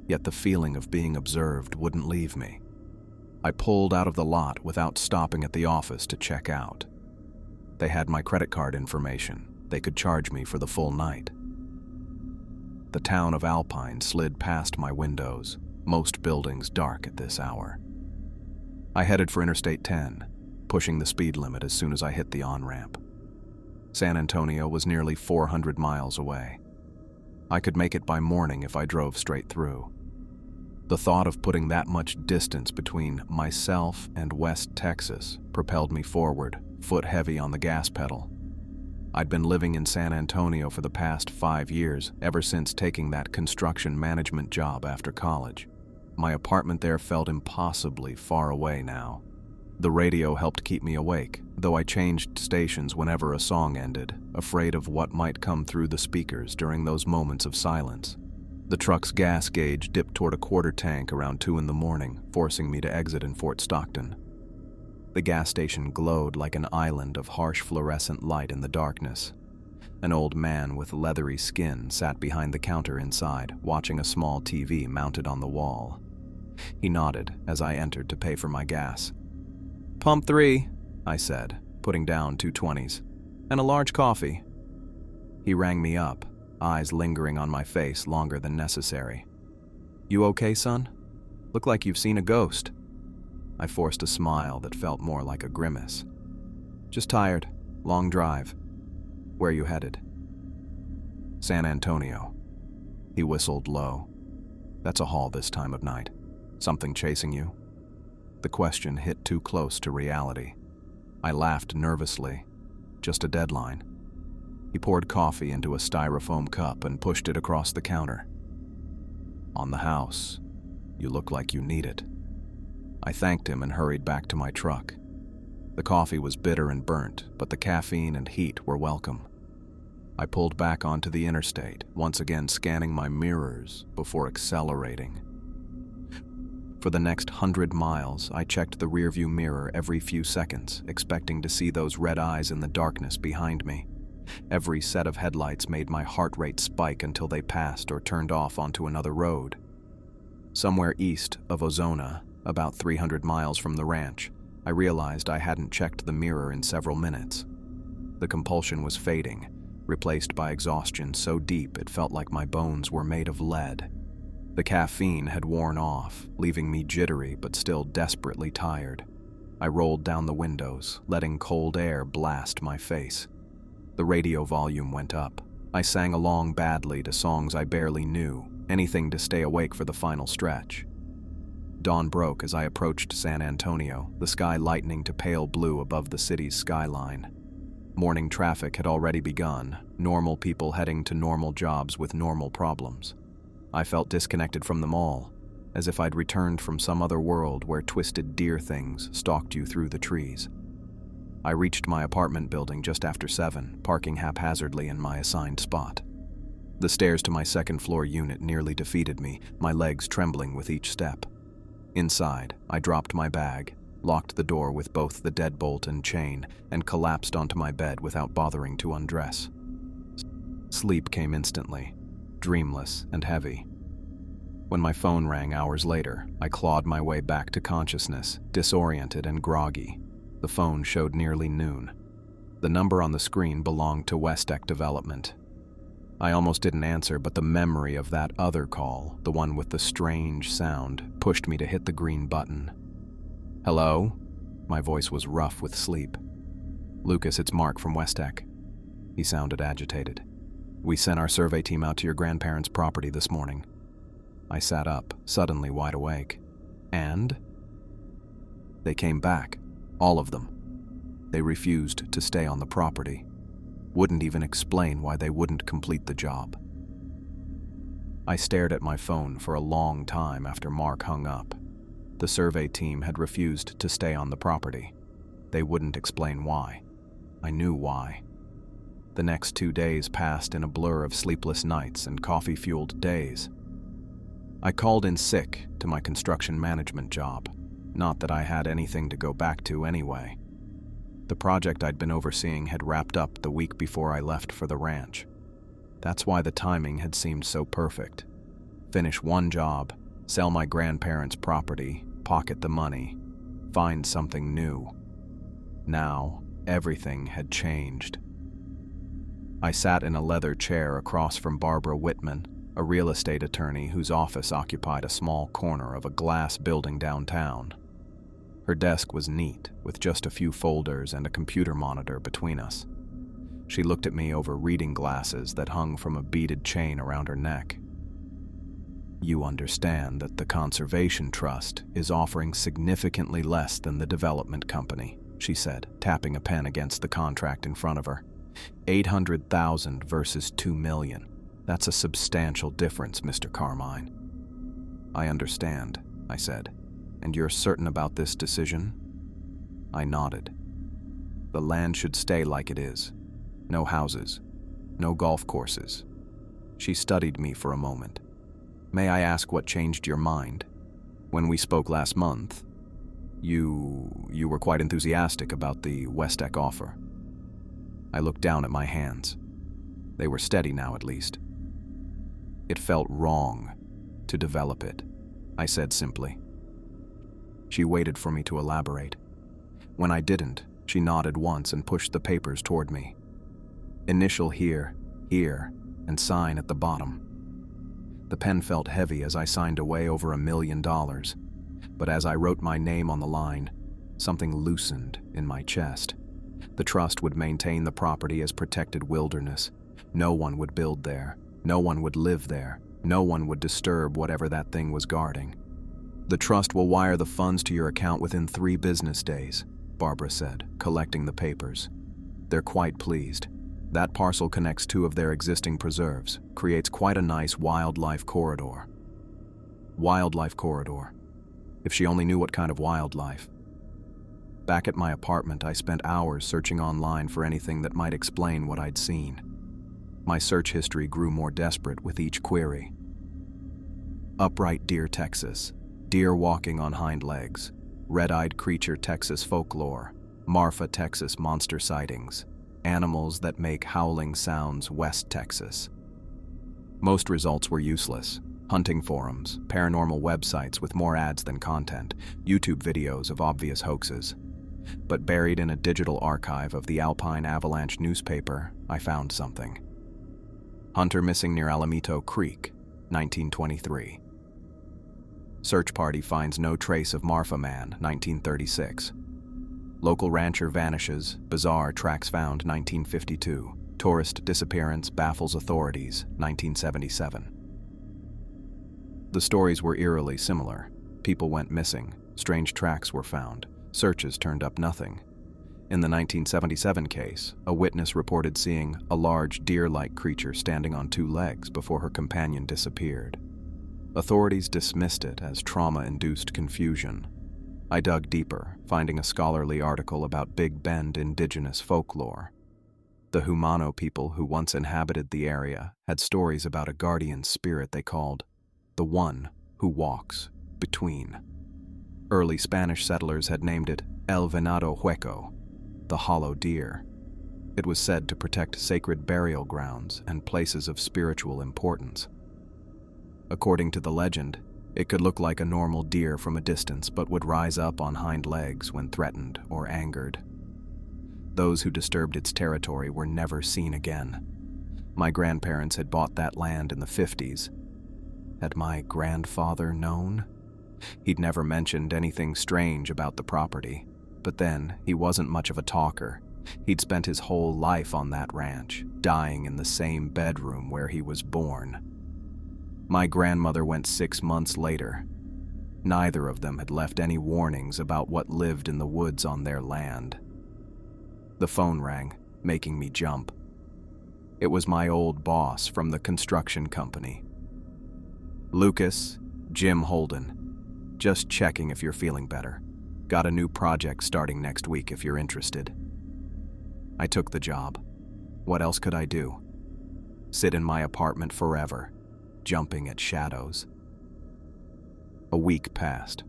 Yet the feeling of being observed wouldn't leave me. I pulled out of the lot without stopping at the office to check out. They had my credit card information. They could charge me for the full night. The town of Alpine slid past my windows, most buildings dark at this hour. I headed for Interstate 10, pushing the speed limit as soon as I hit the on-ramp. San Antonio was nearly 400 miles away. I could make it by morning if I drove straight through. The thought of putting that much distance between myself and West Texas propelled me forward, foot heavy on the gas pedal. I'd been living in San Antonio for the past 5 years, ever since taking that construction management job after college. My apartment there felt impossibly far away now. The radio helped keep me awake, though I changed stations whenever a song ended, afraid of what might come through the speakers during those moments of silence. The truck's gas gauge dipped toward a quarter tank around 2 a.m, forcing me to exit in Fort Stockton. The gas station glowed like an island of harsh fluorescent light in the darkness. An old man with leathery skin sat behind the counter inside, watching a small TV mounted on the wall. He nodded as I entered to pay for my gas. "Pump 3, I said, putting down 2 20s, "and a large coffee." He rang me up, eyes lingering on my face longer than necessary. "You okay, son? Look like you've seen a ghost." I forced a smile that felt more like a grimace. "Just tired. Long drive. Where are you headed?" "San Antonio." He whistled low. "That's a haul this time of night. Something chasing you?" The question hit too close to reality. I laughed nervously. "Just a deadline." He poured coffee into a styrofoam cup and pushed it across the counter. "On the house. You look like you need it." I thanked him and hurried back to my truck. The coffee was bitter and burnt, but the caffeine and heat were welcome. I pulled back onto the interstate, once again scanning my mirrors before accelerating. For the next 100 miles, I checked the rearview mirror every few seconds, expecting to see those red eyes in the darkness behind me. Every set of headlights made my heart rate spike until they passed or turned off onto another road. Somewhere east of Ozona, about 300 miles from the ranch, I realized I hadn't checked the mirror in several minutes. The compulsion was fading, replaced by exhaustion so deep it felt like my bones were made of lead. The caffeine had worn off, leaving me jittery but still desperately tired. I rolled down the windows, letting cold air blast my face. The radio volume went up. I sang along badly to songs I barely knew, anything to stay awake for the final stretch. Dawn broke as I approached San Antonio, the sky lightening to pale blue above the city's skyline. Morning traffic had already begun, normal people heading to normal jobs with normal problems. I felt disconnected from them all. as if I'd returned from some other world where twisted deer things stalked you through the trees. I reached my apartment building just after 7, parking haphazardly in my assigned spot. The stairs to my second-floor unit nearly defeated me, my legs trembling with each step. Inside, I dropped my bag, locked the door with both the deadbolt and chain, and collapsed onto my bed without bothering to undress. Sleep came instantly, dreamless and heavy. When my phone rang hours later, I clawed my way back to consciousness, disoriented and groggy. The phone showed nearly noon. The number on the screen belonged to Westech Development. I almost didn't answer, but the memory of that other call, the one with the strange sound, pushed me to hit the green button. "Hello?" My voice was rough with sleep. "Lucas, it's Mark from Westech." He sounded agitated. "We sent our survey team out to your grandparents' property this morning." I sat up, suddenly wide awake. "And?" "They came back. All of them. They refused to stay on the property. Wouldn't even explain why they wouldn't complete the job." I stared at my phone for a long time after Mark hung up. The survey team had refused to stay on the property. They wouldn't explain why. I knew why. The next 2 days passed in a blur of sleepless nights and coffee-fueled days. I called in sick to my construction management job. Not that I had anything to go back to anyway. The project I'd been overseeing had wrapped up the week before I left for the ranch. That's why the timing had seemed so perfect. Finish one job, sell my grandparents' property, pocket the money, find something new. Now, everything had changed. I sat in a leather chair across from Barbara Whitman, a real estate attorney whose office occupied a small corner of a glass building downtown. Her desk was neat, with just a few folders and a computer monitor between us. She looked at me over reading glasses that hung from a beaded chain around her neck. "You understand that the Conservation Trust is offering significantly less than the development company," she said, tapping a pen against the contract in front of her. $800,000 versus $2 million. That's a substantial difference, Mr. Carmine." "I understand," I said. "And you're certain about this decision?" I nodded. "The land should stay like it is. No houses. No golf courses." She studied me for a moment. "May I ask what changed your mind? When we spoke last month, you were quite enthusiastic about the Westech offer." I looked down at my hands. They were steady now, at least. "It felt wrong to develop it," I said simply. She waited for me to elaborate. When I didn't, she nodded once and pushed the papers toward me. Initial here, and sign at the bottom. The pen felt heavy as I signed away over $1 million, but as I wrote my name on the line, something loosened in my chest. The trust would maintain the property as protected wilderness. No one would build there. No one would live there. No one would disturb whatever that thing was guarding. "The trust will wire the funds to your account within 3 business days, Barbara said, collecting the papers. "They're quite pleased. That parcel connects 2 of their existing preserves, creates quite a nice wildlife corridor." Wildlife corridor. If she only knew what kind of wildlife. Back at my apartment, I spent hours searching online for anything that might explain what I'd seen. My search history grew more desperate with each query. Upright deer, Texas. Deer walking on hind legs. Red-eyed creature, Texas folklore. Marfa, Texas monster sightings. Animals that make howling sounds, West Texas. Most results were useless. Hunting forums, paranormal websites with more ads than content, YouTube videos of obvious hoaxes. But buried in a digital archive of the Alpine Avalanche newspaper, I found something. Hunter missing near Alamito Creek, 1923. Search party finds no trace of Marfa Man, 1936. Local rancher vanishes, bizarre tracks found, 1952. Tourist disappearance baffles authorities, 1977. The stories were eerily similar. People went missing, strange tracks were found, searches turned up nothing. In the 1977 case, a witness reported seeing a large deer-like creature standing on 2 legs before her companion disappeared. Authorities dismissed it as trauma-induced confusion. I dug deeper, finding a scholarly article about Big Bend indigenous folklore. The Humano people who once inhabited the area had stories about a guardian spirit they called the One Who Walks Between. Early Spanish settlers had named it El Venado Hueco, the hollow deer. It was said to protect sacred burial grounds and places of spiritual importance. According to the legend, it could look like a normal deer from a distance but would rise up on hind legs when threatened or angered. Those who disturbed its territory were never seen again. My grandparents had bought that land in the 50s. Had my grandfather known? He'd never mentioned anything strange about the property, but then he wasn't much of a talker. He'd spent his whole life on that ranch, dying in the same bedroom where he was born. My grandmother went 6 months later. Neither of them had left any warnings about what lived in the woods on their land. The phone rang, making me jump. It was my old boss from the construction company. "Lucas, Jim Holden. Just checking if you're feeling better. Got a new project starting next week if you're interested." I took the job. What else could I do? Sit in my apartment forever, jumping at shadows. A week passed.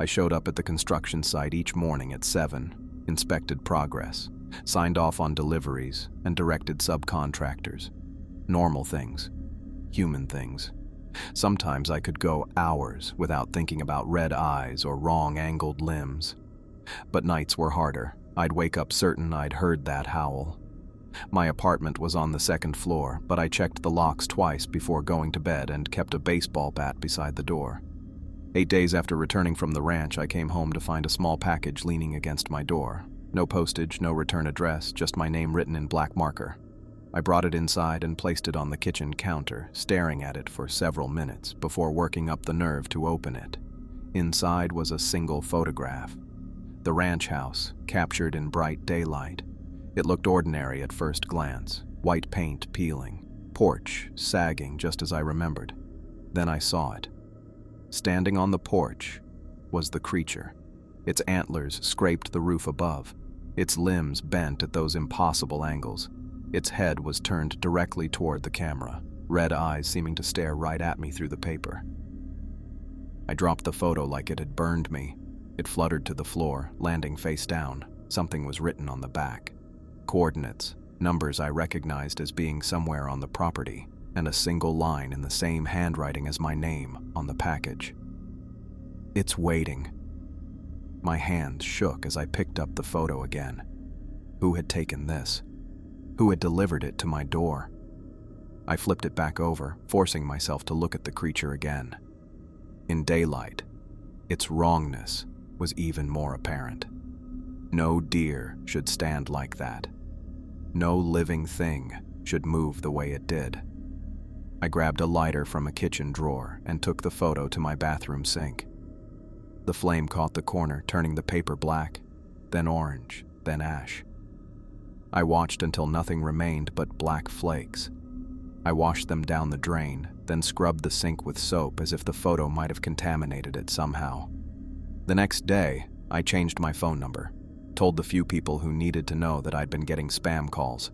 I showed up at the construction site each morning at 7, inspected progress, signed off on deliveries, and directed subcontractors. Normal things. Human things. Sometimes I could go hours without thinking about red eyes or wrong-angled limbs. But nights were harder. I'd wake up certain I'd heard that howl. My apartment was on the 2nd floor, but I checked the locks twice before going to bed and kept a baseball bat beside the door. 8 days after returning from the ranch, I came home to find a small package leaning against my door. No postage, no return address, just my name written in black marker. I brought it inside and placed it on the kitchen counter, staring at it for several minutes before working up the nerve to open it. Inside was a single photograph. The ranch house, captured in bright daylight. It looked ordinary at first glance, white paint peeling, porch sagging just as I remembered. Then I saw it. Standing on the porch was the creature. Its antlers scraped the roof above, its limbs bent at those impossible angles. Its head was turned directly toward the camera, red eyes seeming to stare right at me through the paper. I dropped the photo like it had burned me. It fluttered to the floor, landing face down. Something was written on the back. Coordinates, numbers I recognized as being somewhere on the property, and a single line in the same handwriting as my name on the package. "It's waiting." My hands shook as I picked up the photo again. Who had taken this? Who had delivered it to my door? I flipped it back over, forcing myself to look at the creature again. In daylight, its wrongness was even more apparent. No deer should stand like that. No living thing should move the way it did. I grabbed a lighter from a kitchen drawer and took the photo to my bathroom sink. The flame caught the corner, turning the paper black, then orange, then ash. I watched until nothing remained but black flakes. I washed them down the drain, then scrubbed the sink with soap as if the photo might have contaminated it somehow. The next day, I changed my phone number, told the few people who needed to know that I'd been getting spam calls.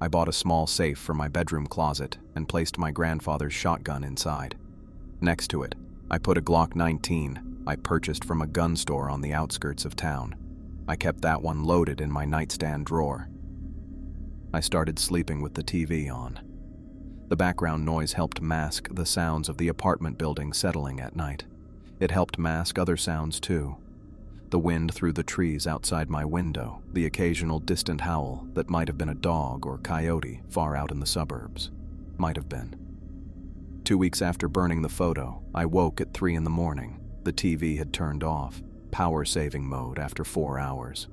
I bought a small safe for my bedroom closet and placed my grandfather's shotgun inside. Next to it, I put a Glock 19 I purchased from a gun store on the outskirts of town. I kept that one loaded in my nightstand drawer. I started sleeping with the TV on. The background noise helped mask the sounds of the apartment building settling at night. It helped mask other sounds too. The wind through the trees outside my window, the occasional distant howl that might have been a dog or coyote far out in the suburbs. Might have been. 2 weeks after burning the photo, I woke at 3 in the morning. The TV had turned off, power-saving mode after 4 hours.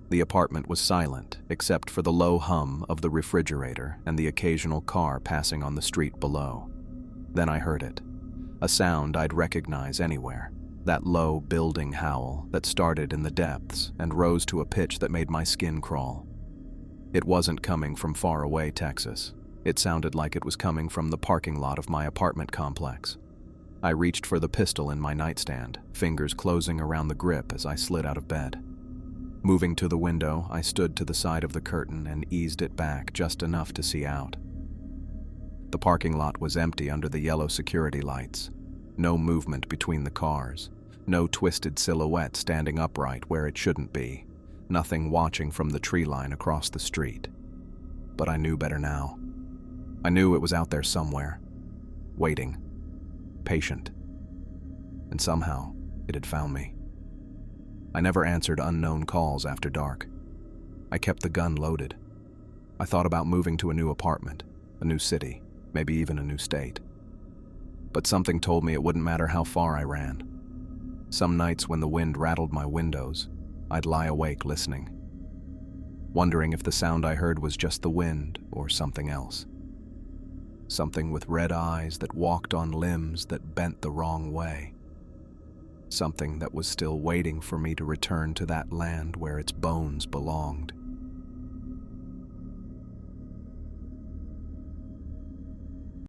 The apartment was silent, except for the low hum of the refrigerator and the occasional car passing on the street below. Then I heard it. A sound I'd recognize anywhere. That low building howl that started in the depths and rose to a pitch that made my skin crawl. It wasn't coming from far away Texas. It sounded like it was coming from the parking lot of my apartment complex. I reached for the pistol in my nightstand, fingers closing around the grip as I slid out of bed. Moving to the window, I stood to the side of the curtain and eased it back just enough to see out. The parking lot was empty under the yellow security lights. No movement between the cars. No twisted silhouette standing upright where it shouldn't be. Nothing watching from the tree line across the street. But I knew better now. I knew it was out there somewhere. Waiting. Patient. And somehow, it had found me. I never answered unknown calls after dark. I kept the gun loaded. I thought about moving to a new apartment, a new city, maybe even a new state. But something told me it wouldn't matter how far I ran. Some nights when the wind rattled my windows, I'd lie awake listening, wondering if the sound I heard was just the wind or something else. Something with red eyes that walked on limbs that bent the wrong way. Something that was still waiting for me to return to that land where its bones belonged.